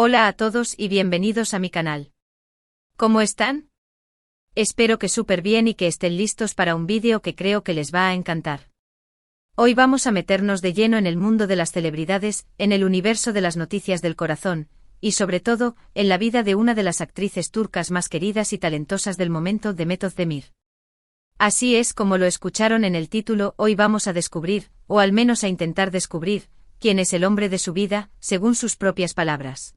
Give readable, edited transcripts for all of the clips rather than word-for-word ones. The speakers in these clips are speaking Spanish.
Hola a todos y bienvenidos a mi canal. ¿Cómo están? Espero que súper bien y que estén listos para un vídeo que creo que les va a encantar. Hoy vamos a meternos de lleno en el mundo de las celebridades, en el universo de las noticias del corazón, y sobre todo, en la vida de una de las actrices turcas más queridas y talentosas del momento, Demet Özdemir. Así es como lo escucharon en el título, hoy vamos a descubrir, o al menos a intentar descubrir, quién es el hombre de su vida, según sus propias palabras.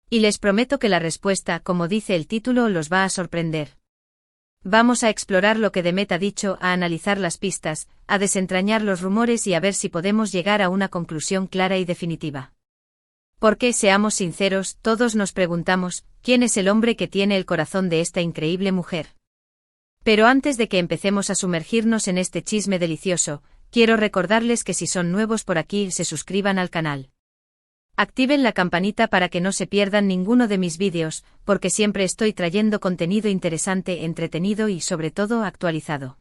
Y les prometo que la respuesta, como dice el título, los va a sorprender. Vamos a explorar lo que Demet ha dicho, a analizar las pistas, a desentrañar los rumores y a ver si podemos llegar a una conclusión clara y definitiva. Porque, seamos sinceros, todos nos preguntamos, ¿quién es el hombre que tiene el corazón de esta increíble mujer? Pero antes de que empecemos a sumergirnos en este chisme delicioso, quiero recordarles que si son nuevos por aquí, se suscriban al canal. Activen la campanita para que no se pierdan ninguno de mis vídeos, porque siempre estoy trayendo contenido interesante, entretenido y sobre todo actualizado.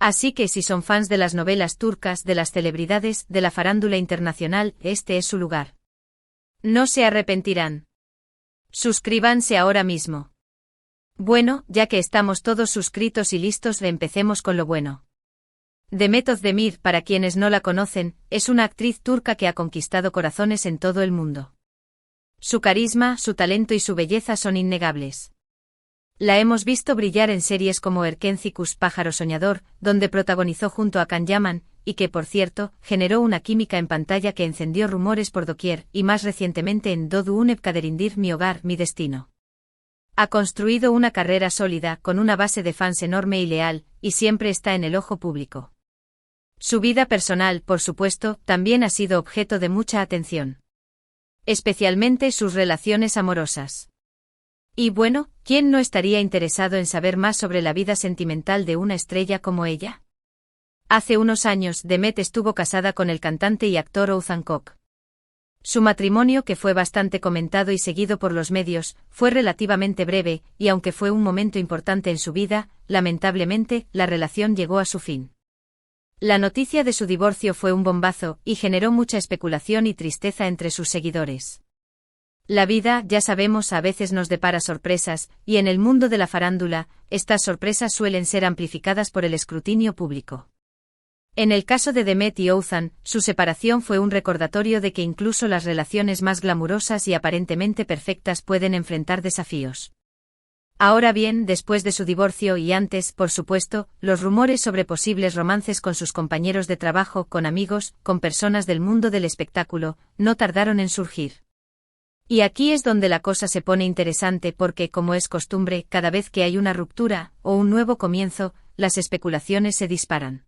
Así que si son fans de las novelas turcas, de las celebridades, de la farándula internacional, este es su lugar. No se arrepentirán. Suscríbanse ahora mismo. Bueno, ya que estamos todos suscritos y listos, empecemos con lo bueno. Demet Özdemir, para quienes no la conocen, es una actriz turca que ha conquistado corazones en todo el mundo. Su carisma, su talento y su belleza son innegables. La hemos visto brillar en series como Erkenci Pájaro Soñador, donde protagonizó junto a Can Yaman, y que, por cierto, generó una química en pantalla que encendió rumores por doquier, y más recientemente en Doğduğum Unep Kaderindir, Mi Hogar, Mi Destino. Ha construido una carrera sólida, con una base de fans enorme y leal, y siempre está en el ojo público. Su vida personal, por supuesto, también ha sido objeto de mucha atención. Especialmente sus relaciones amorosas. Y bueno, ¿quién no estaría interesado en saber más sobre la vida sentimental de una estrella como ella? Hace unos años, Demet estuvo casada con el cantante y actor Oğuzhan Koç. Su matrimonio, que fue bastante comentado y seguido por los medios, fue relativamente breve, y aunque fue un momento importante en su vida, lamentablemente, la relación llegó a su fin. La noticia de su divorcio fue un bombazo, y generó mucha especulación y tristeza entre sus seguidores. La vida, ya sabemos, a veces nos depara sorpresas, y en el mundo de la farándula, estas sorpresas suelen ser amplificadas por el escrutinio público. En el caso de Demet y Oğuzhan, su separación fue un recordatorio de que incluso las relaciones más glamurosas y aparentemente perfectas pueden enfrentar desafíos. Ahora bien, después de su divorcio y antes, por supuesto, los rumores sobre posibles romances con sus compañeros de trabajo, con amigos, con personas del mundo del espectáculo, no tardaron en surgir. Y aquí es donde la cosa se pone interesante porque, como es costumbre, cada vez que hay una ruptura, o un nuevo comienzo, las especulaciones se disparan.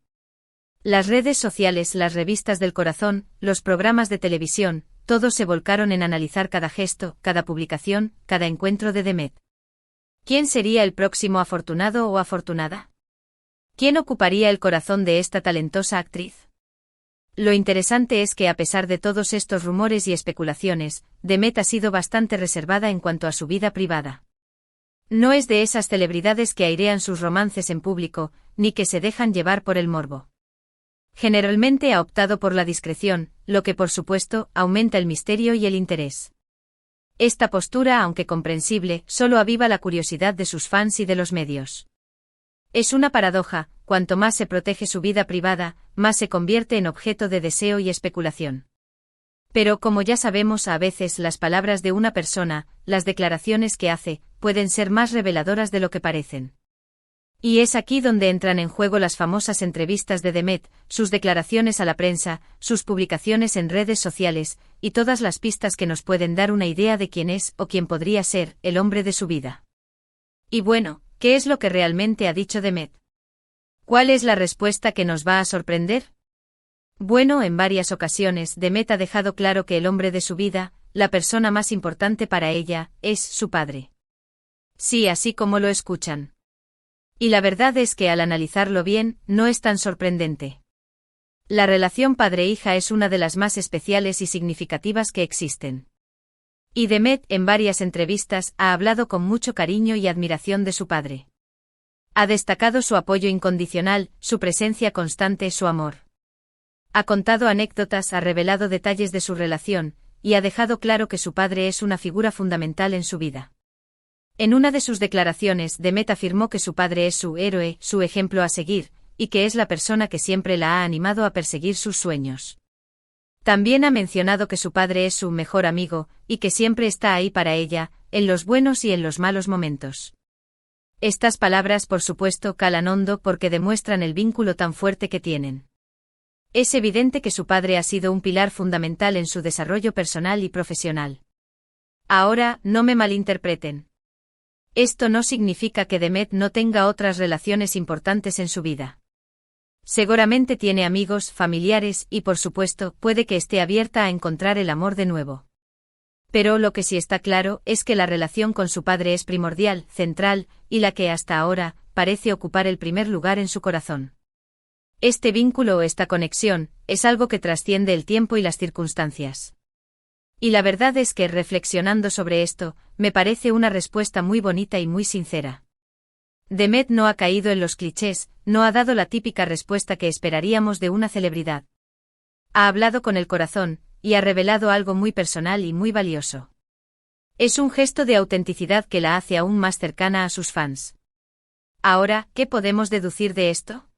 Las redes sociales, las revistas del corazón, los programas de televisión, todos se volcaron en analizar cada gesto, cada publicación, cada encuentro de Demet. ¿Quién sería el próximo afortunado o afortunada? ¿Quién ocuparía el corazón de esta talentosa actriz? Lo interesante es que a pesar de todos estos rumores y especulaciones, Demet ha sido bastante reservada en cuanto a su vida privada. No es de esas celebridades que airean sus romances en público, ni que se dejan llevar por el morbo. Generalmente ha optado por la discreción, lo que por supuesto, aumenta el misterio y el interés. Esta postura, aunque comprensible, solo aviva la curiosidad de sus fans y de los medios. Es una paradoja, cuanto más se protege su vida privada, más se convierte en objeto de deseo y especulación. Pero como ya sabemos, a veces las palabras de una persona, las declaraciones que hace, pueden ser más reveladoras de lo que parecen. Y es aquí donde entran en juego las famosas entrevistas de Demet, sus declaraciones a la prensa, sus publicaciones en redes sociales, y todas las pistas que nos pueden dar una idea de quién es o quién podría ser el hombre de su vida. Y bueno, ¿qué es lo que realmente ha dicho Demet? ¿Cuál es la respuesta que nos va a sorprender? Bueno, en varias ocasiones Demet ha dejado claro que el hombre de su vida, la persona más importante para ella, es su padre. Sí, así como lo escuchan. Y la verdad es que al analizarlo bien, no es tan sorprendente. La relación padre-hija es una de las más especiales y significativas que existen. Y Demet, en varias entrevistas, ha hablado con mucho cariño y admiración de su padre. Ha destacado su apoyo incondicional, su presencia constante, su amor. Ha contado anécdotas, ha revelado detalles de su relación, y ha dejado claro que su padre es una figura fundamental en su vida. En una de sus declaraciones, Demet afirmó que su padre es su héroe, su ejemplo a seguir, y que es la persona que siempre la ha animado a perseguir sus sueños. También ha mencionado que su padre es su mejor amigo, y que siempre está ahí para ella, en los buenos y en los malos momentos. Estas palabras, por supuesto, calan hondo porque demuestran el vínculo tan fuerte que tienen. Es evidente que su padre ha sido un pilar fundamental en su desarrollo personal y profesional. Ahora, no me malinterpreten. Esto no significa que Demet no tenga otras relaciones importantes en su vida. Seguramente tiene amigos, familiares y, por supuesto, puede que esté abierta a encontrar el amor de nuevo. Pero lo que sí está claro es que la relación con su padre es primordial, central, y la que hasta ahora parece ocupar el primer lugar en su corazón. Este vínculo o esta conexión es algo que trasciende el tiempo y las circunstancias. Y la verdad es que, reflexionando sobre esto, me parece una respuesta muy bonita y muy sincera. Demet no ha caído en los clichés, no ha dado la típica respuesta que esperaríamos de una celebridad. Ha hablado con el corazón, y ha revelado algo muy personal y muy valioso. Es un gesto de autenticidad que la hace aún más cercana a sus fans. Ahora, ¿qué podemos deducir de esto?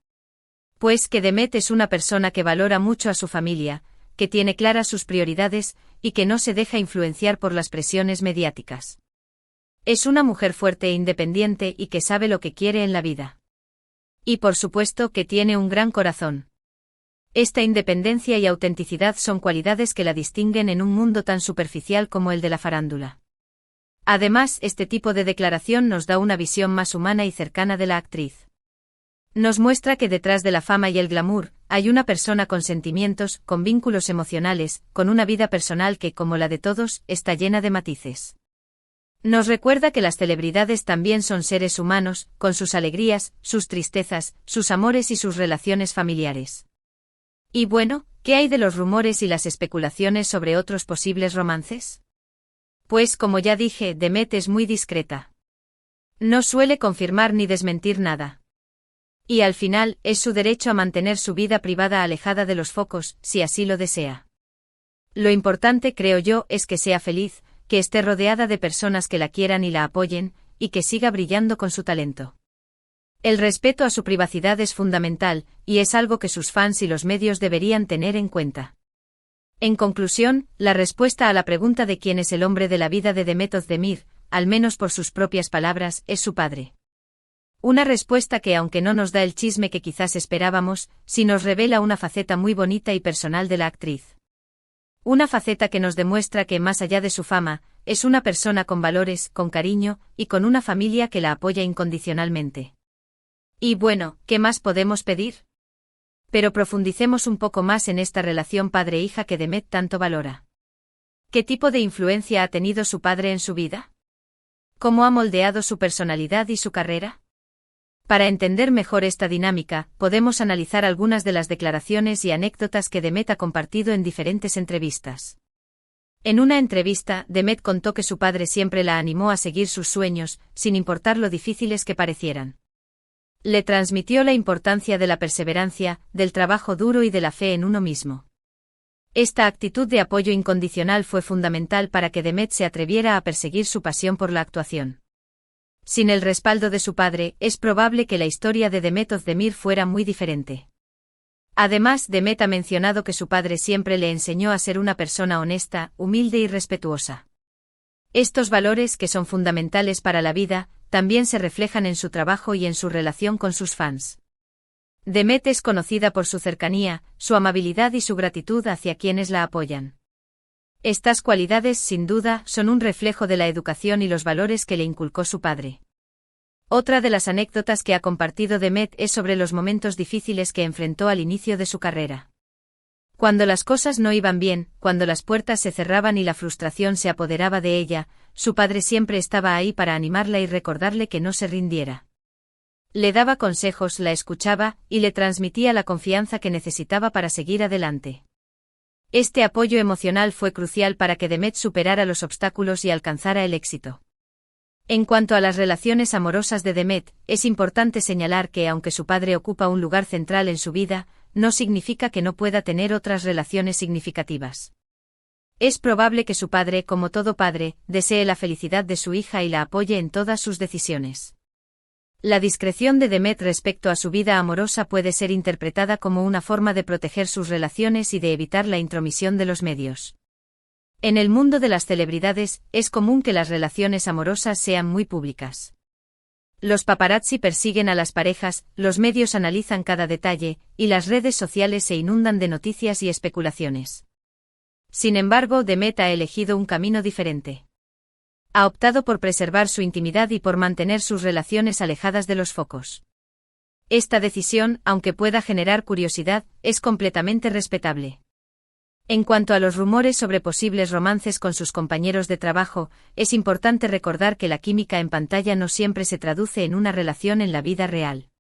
Pues que Demet es una persona que valora mucho a su familia, que tiene claras sus prioridades, y que no se deja influenciar por las presiones mediáticas. Es una mujer fuerte e independiente y que sabe lo que quiere en la vida. Y por supuesto que tiene un gran corazón. Esta independencia y autenticidad son cualidades que la distinguen en un mundo tan superficial como el de la farándula. Además, este tipo de declaración nos da una visión más humana y cercana de la actriz. Nos muestra que detrás de la fama y el glamour, hay una persona con sentimientos, con vínculos emocionales, con una vida personal que, como la de todos, está llena de matices. Nos recuerda que las celebridades también son seres humanos, con sus alegrías, sus tristezas, sus amores y sus relaciones familiares. Y bueno, ¿qué hay de los rumores y las especulaciones sobre otros posibles romances? Pues como ya dije, Demet es muy discreta. No suele confirmar ni desmentir nada. Y al final, es su derecho a mantener su vida privada alejada de los focos, si así lo desea. Lo importante, creo yo, es que sea feliz, que esté rodeada de personas que la quieran y la apoyen, y que siga brillando con su talento. El respeto a su privacidad es fundamental, y es algo que sus fans y los medios deberían tener en cuenta. En conclusión, la respuesta a la pregunta de quién es el hombre de la vida de Demet Özdemir, al menos por sus propias palabras, es su padre. Una respuesta que, aunque no nos da el chisme que quizás esperábamos, sí nos revela una faceta muy bonita y personal de la actriz. Una faceta que nos demuestra que, más allá de su fama, es una persona con valores, con cariño, y con una familia que la apoya incondicionalmente. Y bueno, ¿qué más podemos pedir? Pero profundicemos un poco más en esta relación padre-hija que Demet tanto valora. ¿Qué tipo de influencia ha tenido su padre en su vida? ¿Cómo ha moldeado su personalidad y su carrera? Para entender mejor esta dinámica, podemos analizar algunas de las declaraciones y anécdotas que Demet ha compartido en diferentes entrevistas. En una entrevista, Demet contó que su padre siempre la animó a seguir sus sueños, sin importar lo difíciles que parecieran. Le transmitió la importancia de la perseverancia, del trabajo duro y de la fe en uno mismo. Esta actitud de apoyo incondicional fue fundamental para que Demet se atreviera a perseguir su pasión por la actuación. Sin el respaldo de su padre, es probable que la historia de Demet Özdemir fuera muy diferente. Además, Demet ha mencionado que su padre siempre le enseñó a ser una persona honesta, humilde y respetuosa. Estos valores, que son fundamentales para la vida, también se reflejan en su trabajo y en su relación con sus fans. Demet es conocida por su cercanía, su amabilidad y su gratitud hacia quienes la apoyan. Estas cualidades, sin duda, son un reflejo de la educación y los valores que le inculcó su padre. Otra de las anécdotas que ha compartido Demet es sobre los momentos difíciles que enfrentó al inicio de su carrera. Cuando las cosas no iban bien, cuando las puertas se cerraban y la frustración se apoderaba de ella, su padre siempre estaba ahí para animarla y recordarle que no se rindiera. Le daba consejos, la escuchaba, y le transmitía la confianza que necesitaba para seguir adelante. Este apoyo emocional fue crucial para que Demet superara los obstáculos y alcanzara el éxito. En cuanto a las relaciones amorosas de Demet, es importante señalar que, aunque su padre ocupa un lugar central en su vida, no significa que no pueda tener otras relaciones significativas. Es probable que su padre, como todo padre, desee la felicidad de su hija y la apoye en todas sus decisiones. La discreción de Demet respecto a su vida amorosa puede ser interpretada como una forma de proteger sus relaciones y de evitar la intromisión de los medios. En el mundo de las celebridades, es común que las relaciones amorosas sean muy públicas. Los paparazzi persiguen a las parejas, los medios analizan cada detalle, y las redes sociales se inundan de noticias y especulaciones. Sin embargo, Demet ha elegido un camino diferente. Ha optado por preservar su intimidad y por mantener sus relaciones alejadas de los focos. Esta decisión, aunque pueda generar curiosidad, es completamente respetable. En cuanto a los rumores sobre posibles romances con sus compañeros de trabajo, es importante recordar que la química en pantalla no siempre se traduce en una relación en la vida real.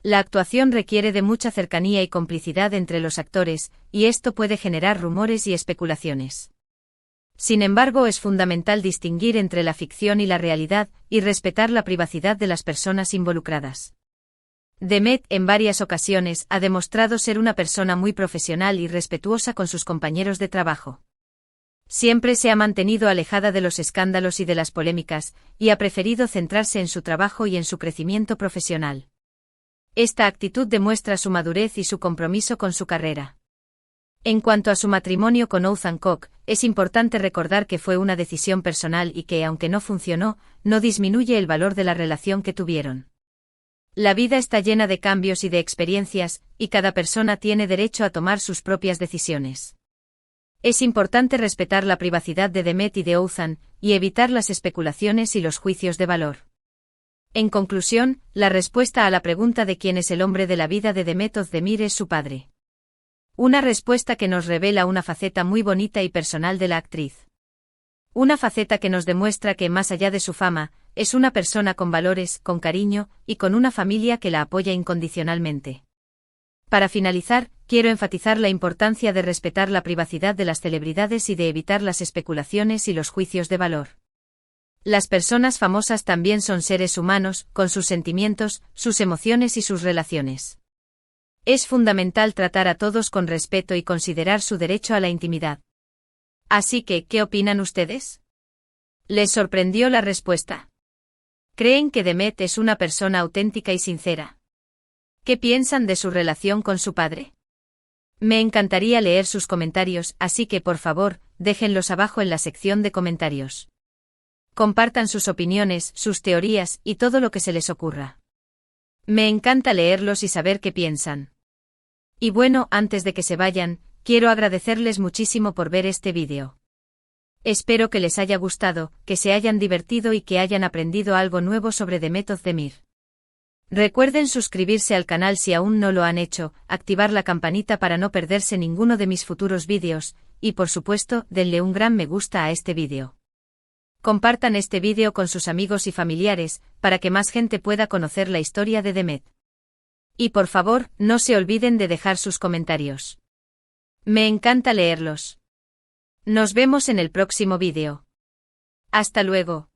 La actuación requiere de mucha cercanía y complicidad entre los actores, y esto puede generar rumores y especulaciones. Sin embargo, es fundamental distinguir entre la ficción y la realidad, y respetar la privacidad de las personas involucradas. Demet, en varias ocasiones, ha demostrado ser una persona muy profesional y respetuosa con sus compañeros de trabajo. Siempre se ha mantenido alejada de los escándalos y de las polémicas, y ha preferido centrarse en su trabajo y en su crecimiento profesional. Esta actitud demuestra su madurez y su compromiso con su carrera. En cuanto a su matrimonio con Othman Koch, es importante recordar que fue una decisión personal y que, aunque no funcionó, no disminuye el valor de la relación que tuvieron. La vida está llena de cambios y de experiencias, y cada persona tiene derecho a tomar sus propias decisiones. Es importante respetar la privacidad de Demet y de Othman, y evitar las especulaciones y los juicios de valor. En conclusión, la respuesta a la pregunta de quién es el hombre de la vida de Demet Özdemir es su padre. Una respuesta que nos revela una faceta muy bonita y personal de la actriz. Una faceta que nos demuestra que, más allá de su fama, es una persona con valores, con cariño, y con una familia que la apoya incondicionalmente. Para finalizar, quiero enfatizar la importancia de respetar la privacidad de las celebridades y de evitar las especulaciones y los juicios de valor. Las personas famosas también son seres humanos, con sus sentimientos, sus emociones y sus relaciones. Es fundamental tratar a todos con respeto y considerar su derecho a la intimidad. Así que, ¿qué opinan ustedes? ¿Les sorprendió la respuesta? ¿Creen que Demet es una persona auténtica y sincera? ¿Qué piensan de su relación con su padre? Me encantaría leer sus comentarios, así que por favor, déjenlos abajo en la sección de comentarios. Compartan sus opiniones, sus teorías y todo lo que se les ocurra. Me encanta leerlos y saber qué piensan. Y bueno, antes de que se vayan, quiero agradecerles muchísimo por ver este vídeo. Espero que les haya gustado, que se hayan divertido y que hayan aprendido algo nuevo sobre Demet Özdemir. Recuerden suscribirse al canal si aún no lo han hecho, activar la campanita para no perderse ninguno de mis futuros vídeos, y por supuesto, denle un gran me gusta a este vídeo. Compartan este vídeo con sus amigos y familiares, para que más gente pueda conocer la historia de Demet. Y por favor, no se olviden de dejar sus comentarios. Me encanta leerlos. Nos vemos en el próximo vídeo. Hasta luego.